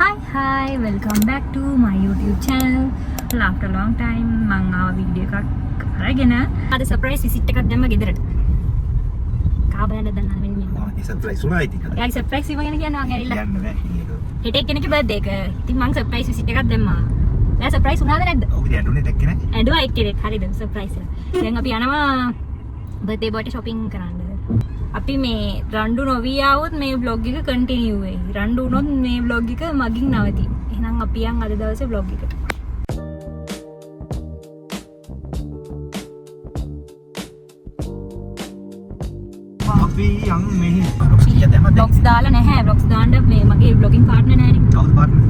Hi, welcome back to my YouTube channel. After a long time, මම ආව video එකක් අරගෙන අද සර්ප්‍රයිස් විසිට් එකක් දැම්ම ගෙදරට. කාබලන්න දන්නා වෙන්නේ. ඒ සර්ප්‍රයිස් උනා ඉතින්. යාගේ සර්ප්‍රයිස් ඉව ගැන කියනවා මම ඇරිලා. යන්න බෑ. හෙට එක්කෙනෙක්ගේ බර්ත්ඩේ එක. ඉතින් මම සර්ප්‍රයිස් විසිට් එකක් දැම්මා. එයා සර්ප්‍රයිස් උනාද නැද්ද? ඔව් ඉතින් ඇඬුනේ දැක්කේ නැහැ. ඇඬුවා එක්කෙනෙක්. හරිද සර්ප්‍රයිස් එක. දැන් අපි යනවා බර්ත්ඩේ බෝයට shopping කරන්න. අපි මේ රණ්ඩු නොවී ආවොත් මේ vlog එක කන්ටිනියු වෙයි. රණ්ඩු වුණොත් මේ vlog එක මගින් නවතී. එහෙනම් අපි යන් අද දවසේ vlog එකට. අපි යන් මෙහි කීය දැම්මද? vlogs දාලා නැහැ. vlogs දාන්න මේ මගේ vlogging partner නැහැ නේ. කවුද පාර්ට්නර්?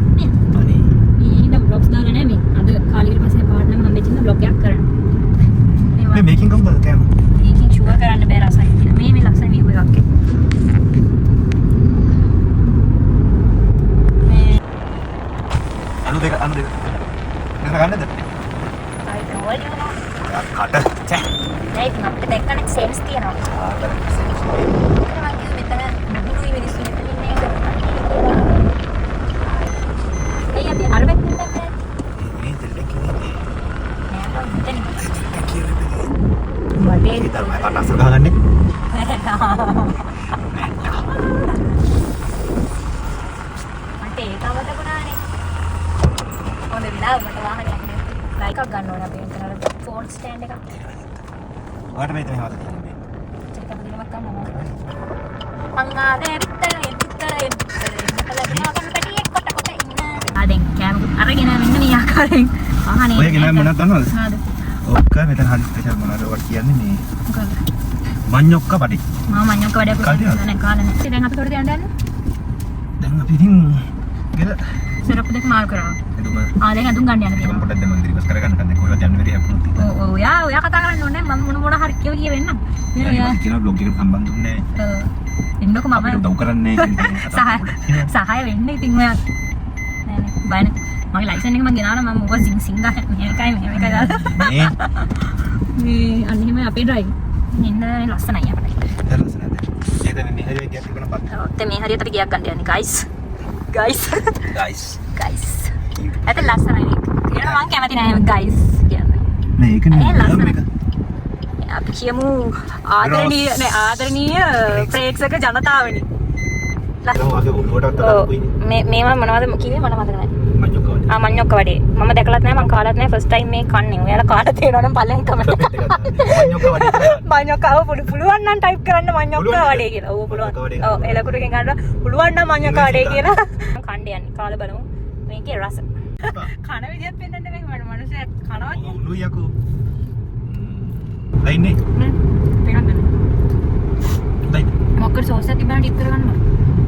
අනේ මේ ඉන්න vlogs දාලා නැහැ මේ. අද කාලීකට පස්සේ partner මම මෙච්චර vlog එකක් කරන්න. මේ මේකින් කොහොමද කරන්නේ? මේකින් ෂුවර් කරන්න බෑ රසයි කියලා. මේ ලස්සන view එකක් එක්ක. අනු දෙක නේද ගන්නද? I told you now. කට චෑ ඒක අපිට දැක්කනේ සෙන්ස් තියෙනවා. මම කිව්වේ මෙතන නුගුරුයි මිනිස්සු මෙතන ඉන්නේ නේද? ඒ අපි අර පැත්තෙන් දැක්කේ. මේ දෙල්ලේ කියන්නේ නෑ මෙතන. වටේ වටේ තමයි අනස ගහගන්නේ. මට ඒකම තිබුණානේ. හොඳ විලාවකට වාහනයක් නේ. ලයික් එකක් ගන්න ඕනේ අපි එතන ෆෝන් ස්ටෑන්ඩ් එකක්. ඔයාට මේ තමයි හවද තියෙන්නේ. චෙක් අපිට ගමක් ගන්නවා. අංගාදේ පිටරේ ආදෙන් කෑම අරගෙන මෙන්න මේ ආකාරයෙන් වාහනේ. ඔය ගෙනාව මොනවද දන්නවද? හරිද? ඔක්ක මෙතන හරි ස්පෙෂල් මොනවද ඔයාට කියන්නේ මේ මොකක්ද? මඤ්ඤොක්ක පඩි. මම මඤ්ඤොක්ක වැඩක් කරලා නැහැ කාලේ නැහැ. දැන් අපි උඩට යන්න යන්නේ. දැන් අපි ඉතින් ගෙල සරප්පු දෙක මාරු කරා. එතුම දැන් අඳුන් ගන්න යන්න තියෙනවා. පොඩ්ඩක් දැන් මම රිවර්ස් කරගන්න කන්දේ කොහෙවත් යන්න බැරි අපුණුත්. ඔව් ඔයා කතා කරන්න ඕනේ මම මොන හරි කියවෙන්නම්. මම කියන බ්ලොග් එකට සම්බන්ධුන්නේ එන්නකො මම අපිට උදව් කරන්නේ සහාය වෙන්න ඉතින් ඔයා නෑ නෑ බය නෑ මගේ ලයිසන් එක මම ගෙනාවා මම මොකද සිංගා මේකයි දාලා මේ මේ අන්න එහෙම අපේ ඩ්‍රයිව් එන්න ලස්සනයි අපිට දරසනද ඒකද මේ හරිය ගියක් තිබුණා පත් ඔතේ මේ හරියට අපි ගියක් ගන්න යන්නේ ගයිස් ගයිස් ඇත ලස්සනයි නේ මම කැමති නෑ ගයිස් කියන්නේ නෑ ඒක නේ ලස්සනයි අපි කියමු ආදරණීය ප්‍රේක්ෂක ජනතාවනි මේවා මොනවද කිව්වේ මට මතක නැහැ මඤ්ඤොක්ක වඩේ මම දැකලත් නැහැ මම කාලත් නැහැ ෆස්ට් ටයිම් මේ කන්නේ ඔයාලා කාලා තියෙනවා නම් පල්ලෙන් කමෙන්ට් මඤ්ඤොක්ක පුළුවන් නම් ටයිප් කරන්න මඤ්ඤොක්ක වඩේ කියලා ඔව් පුළුවන් ඔව් එලකුරකින් ගන්න පුළුවන් නම් මඤ්ඤොක්ක වඩේ කියලා කණ්ඩ යන්නේ කාලා බලමු මේකේ රස කන විදියත් පෙන්නන්න මේ මට මනුස්සයා කනවා උණු යකෝ ලයින්නේ පෙන්නන්න ලයින් මොකද සෝස් එක තිබ්බම ටිප් කරගන්න බෑ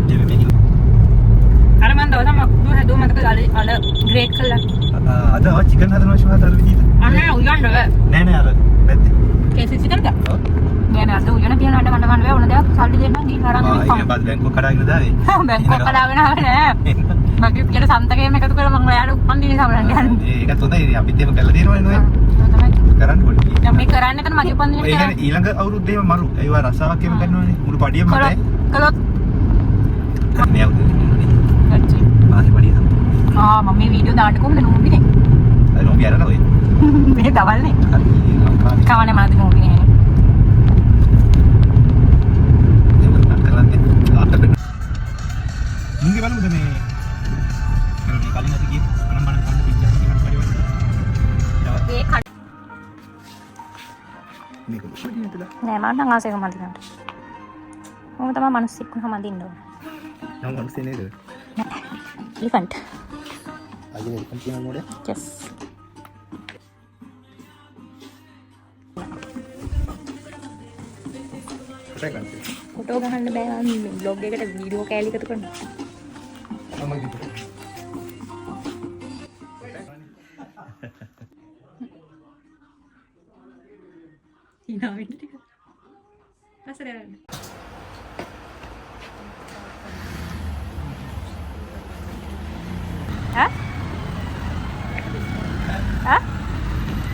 දෙමෙ මේක අර මන් දවසක් මම හැදුව මතක අල ග්‍රේට් කළා අද ආ චිකන් හදනවා ෂුවර් අර විදිහට අනේ උයන්න බෑ නෑ නෑ අර නැද්ද කේසි සිතනද නෑ නෑ අද උයන්න තියන අඬ මන්න ගන්න බෑ ඕන දෙයක් සල්ලි දෙන්න ගිහින් අරන් ආ ඉතින් බස් බැංකුව කඩාගෙන දාවේ බැංකුව කඩාගෙන ආවේ නෑ මගේ කියන සන්තකේම එකතු කරලා මම ඔයාලට උපන්දිනේ සමරන්න යන්නේ ඒකත් හොඳයි ඉතින් අපිත් එහෙම කරලා දෙනවනේ නෝ කරන්න ඕනේ දැන් මේ කරන්න එතන මගේ උපන්දිනේ ඒ කියන්නේ ඊළඟ අවුරුද්දේම මරු ඒවා රසාවක් එහෙම කරනවනේ මුළු පඩියම මතයි කළොත් කරන්නේ ඇච්චි ආහි පඩිය තමයි මම මේ වීඩියෝ දාන්න කොහොමද නෝබිනේ අර නොබි අරලා ඔය මේ දවල්නේ හරි ලංකාවේ කවන්නේ මනද නෝබිනේ මුංගේ බලමුද මේ කලින් අපි ගිය අනම්මන කන්න පිච්චා කියන පරිවර්තන ඒ කඩ මේක පොඩි නේද නෑ මම නම් ආසෙක මන්දිනට මම තමයි මිනිස්සෙක් වුණා මන්දින්න ඕන නම් වන්සේ නේද එලිෆන්ට් අයියේ එලිෆන්ට් කියන මොඩේ yes ෆොටෝ ගහන්න බෑ මම බ්ලොග් එකට වීඩියෝ කෑලි එකතු කරනවා මම කිව්වා ඉනා වෙන්න ටික පස්සට යන්න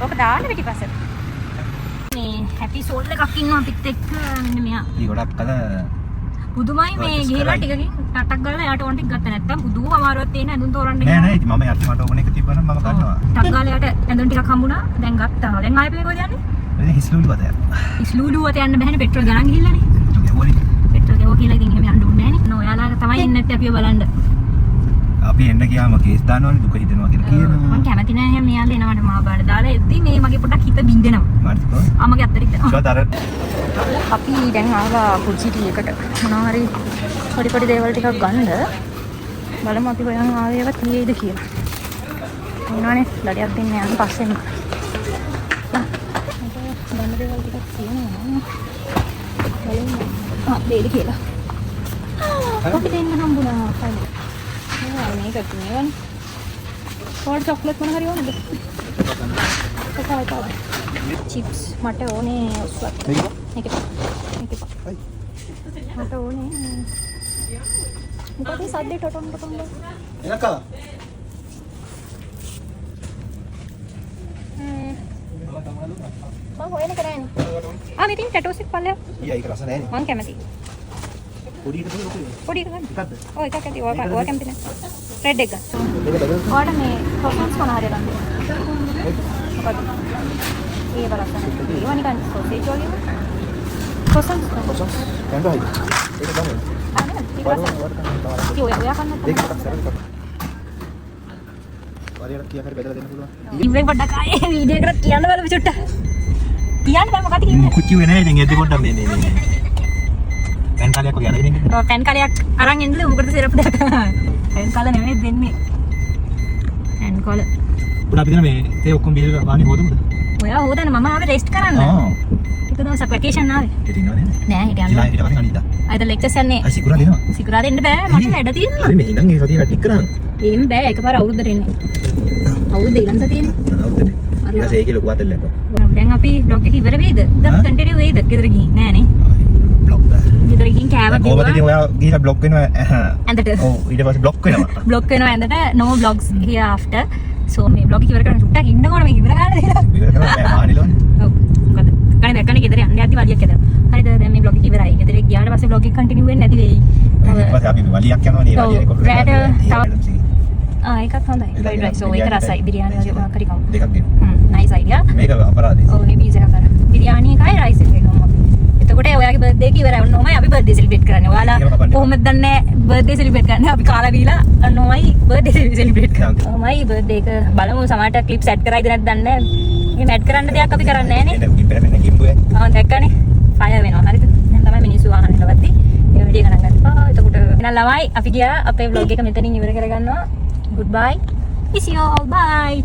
ඔක දාන්න පිටිපස්සට මේ හැපි සෝල් එකක් ඉන්නවා අපිත් එක්ක මෙන්න මෙයා ඊ ගොඩක් අද පුදුමයි මේ ගිහලා ටිකකින් ටටක් ගාලා යාට ඕන ටික ගත්ත නැත්තම් පුදුම අමාරුවක් තියෙන ඇඳුම් තෝරන්න නෑ නෑ ඉතින් මම යට මට ඕන එක තිබ්බනම් මම ගන්නවා. ටක් ගාලා යාට ඇඳුම් ටිකක් හම්බුණා. දැන් ගත්තා. දැන් ආයෙ පෙරේ කොහෙද යන්නේ? දැන් හිස්ලුලු වද යනවා. ඉස්ලූලුවට යන්න බෑනේ පෙට්‍රල් ගණන් ගිහිල්ලානේ. පෙට්‍රල් ගෙවෝ කියලා ඉතින් එහෙම යන්න ඕනේ නෑනේ. ඔයාලා තමයි ඉන්නේ නැත්තේ අපිව බලන්න. අපි එන්න ගියාම කේස් දානවනේ දුක හිතෙනවා කියලා කියනවා. මම කැමති නෑ එහෙම මෙයාලා එනවට මා බාර දාලා එද්දි මේ මගේ පොඩක් හිත බින්දෙනවා. මගේ අතට හිතෙනවා. අපි දැන් ආවා පුජිටි එකට මොනවා හරි පොඩි දේවල් ටිකක් ගන්න. බලමු අපි හොයන් ආවේ ඒවා තියෙයිද කියලා. මොනවානේ ලඩියක් දෙන්න යන්න පස්සෙන්. ගන්න දේවල් ටිකක් තියෙනවා. බලමු. දෙයිද කියලා. අපි දෙන්න හම්බුණා. මේක තියෙනවනේ. හොට් චොක්ලට් මොන හරි ඕනද? චිප්ස් මට ඕනේ ඔස්වත්. මේක මට ඕනේ. මොකද සද්දේ ටොටොන් එනක මම හොයන්න කරන්නේ. මෙතින් ටැටෝස් එක පල්ලෙහා. ඊය ඒක රස නැහැ නේ. මම කැමතියි. පොඩි එකට දුන්නොත් පොඩි එක ගන්න. එකක්ද? ඔව් එකක් ඇති. ඔයා කැමති නැහැ. රෙඩ් එක ගන්න. ඔයාට මේ කොසන්ස් මොන හරි ගන්න. මොකද? ඒ බලන්න. ඒවා නිකන් සෝසේජ් වගේ. කොසන්ස් දැන් රයි. ඒක තමයි. ඔයා කන්න වරියට කීයක් හරි බෙදලා දෙන්න පුළුවන්. ඉන්නේ පොඩ්ඩක් ආයේ වීඩියෝ එකකට කියන්න බලමු චුට්ට. කියන්න බෑ මොකද කියන්නේ? කුච්චි වෙන්නේ නැහැ ඉතින් එද්දි පොඩ්ඩක් මේ පෑන් කාලයක් වගේ අරගෙන ඉන්න. ඔව් පෑන් කාලයක් අරන් එන්නද මොකටද සිරප් දෙක. පෑන් කාල නෙමෙයි දෙන්නේ. පෑන් කාල. උඩ අපි දෙන මේ තේ ඔක්කොම බිල් ගානේ හොදමුද? ඔයා හොදන්න මම ආවේ රෙස්ට් කරන්න. එක දවසක් වැකේෂන් ආවේ. හිටින්නවනේ. නෑ හිටියන්න. ඊට පස්සේ අනිද්දා. අද ලෙක්චර්ස් යන්නේ. සිකුරා දෙනවා. සිකුරා දෙන්න බෑ මට වැඩ තියෙනවා. හරි මේ ඉඳන් ඒ සතිය වැටික් කරා. එහෙම බෑ එකපාර අවුරුද්දට එන්නේ. අවුරුද්ද ඊළඟ සතියේනේ. අවුරුද්දට. ඊට පස්සේ ඒකේ ලොකු අතල් ලැබ්බා. දැන් අපි බ්ලොග් එක ඉවර වෙයිද? දැන් කන්ටිනියු වෙයිද? ගෙදර ගිහින් නෑනේ. බ්ලොග් දාන්න. ගෙදර ගිහින් කෑම කොහොමද ඉතින් ඔයා ගිහලා බ්ලොග් වෙනවා ඇඳට. ඔව් ඊට පස්සේ බ්ලොග් වෙනවා. බ්ලොග් වෙනවා ඇඳට no vlogs here after. so මේ බ්ලොග් එක ඉවර කරන්න සුට්ටක් ඉන්න ඕන මේක ඉවර කරන්න දෙලා. ඉවර කරලා මම ආනිලෝනේ. ඔව්. මොකද? කණේ දැක්කනේ ගෙදර යන්න යද්දි වලියක් ඇදලා. හරිද? දැන් මේ බ්ලොග් එක ඉවරයි. ගෙදර ගියාට පස්සේ බ්ලොග් එක කන්ටිනියු වෙන්නේ නැති වෙයි. ඊට පස්සේ අපි වලියක් යනවා නේ වලිය රෙකෝඩ් කරලා. ඒකත් හොඳයි. Fried rice. ඔව් ඒක රසයි. බිරියානි වගේ මොකක් හරි කමු. දෙකක් දෙන්න. Nice idea. මේක අපරාධයි. ඔව් මේ පීසා එක කරා. බිරියානි එකයි රයිස් එකයි ගමු අපි. එතකොට ඔයාගේ බර්ත්ඩේ එක ඉවරයි. ඔන්නෝමයි අපි බර්ත්ඩේ සෙලිබ්‍රේට් කරන්නේ. ඔයාලා කොහොමද දන්නේ බර්ත්ඩේ සෙලිබ්‍රේට් කරන්නේ? අපි කාලා බීලා ඔන්නෝමයි බර්ත්ඩේ සෙලිබ්‍රේට් කරන්නේ. ඔමයි බර්ත්ඩේ එක බලමු සමහරට ක්ලිප්ස් ඇඩ් කරයිද නැද්ද දන්නේ නැහැ. එහෙම ඇඩ් කරන්න දෙයක් අපි කරන්නේ නැහැ නේ. ඒක උඩින් පෙරෙන්න ගිම්බුවේ. දැක්කනේ. ෆයර් වෙනවා. හරිද? දැන් තමයි මිනිස්සු වාහන නවත්තී. ඒ වැඩි ගණන් ගත්තා. එතකොට එහෙනම් ළමයි අපි ගියා අපේ vlog එක මෙතනින් ඉවර කරගන්නවා. goodbye. Miss you all. Bye.